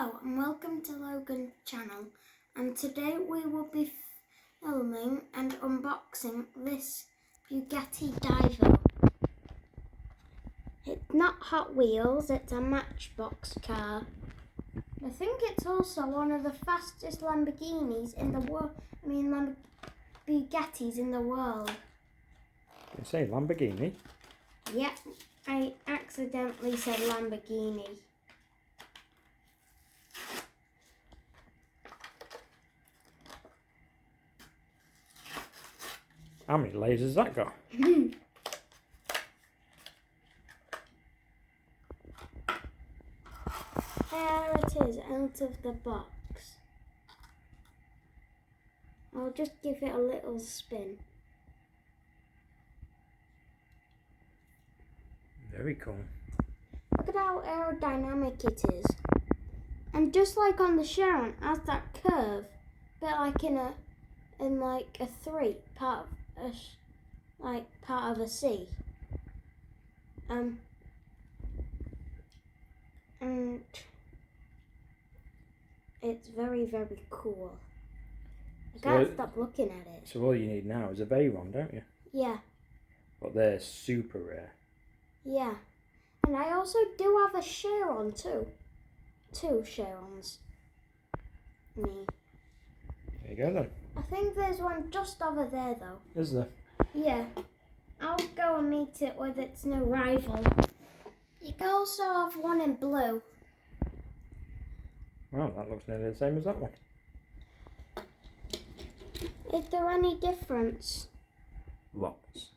Hello and welcome to Logan's channel, and today we will be filming and unboxing this Bugatti Divo. It's not Hot Wheels, it's a Matchbox car. I think it's also one of the fastest Lamborghinis in the world. Bugattis in the world. You say Lamborghini? Yep, I accidentally said Lamborghini. How many layers has that got? There it is, out of the box. I'll just give it a little spin. Very cool. Look at how aerodynamic it is. And just like on the Sharon, it has that curve, but like in a 3 part of a C. And it's very, very cool. I can't stop looking at it. So all you need now is a Veyron, don't you? Yeah. But they're super rare. Yeah. And I also do have a Chiron too. 2 Chirons. Me. There you go then. I think there's one just over there though. Is there? Yeah. I'll go and meet it with its new rival. You can also have one in blue. Well, that looks nearly the same as that one. Is there any difference? Lots.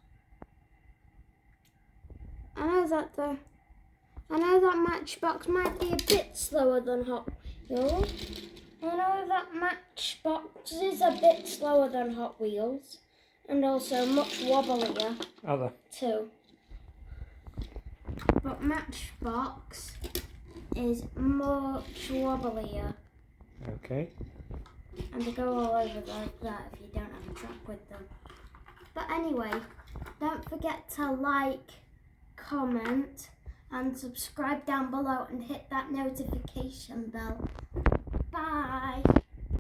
I know that Matchbox might be a bit slower than Hot Wheels. I know that Matchbox is a bit slower than Hot Wheels. And also much wobblier. Other. Too. But Matchbox is much wobblier. Okay. And they go all over like that if you don't have a track with them. But anyway, don't forget to like, comment, and subscribe down below and hit that notification bell. Bye!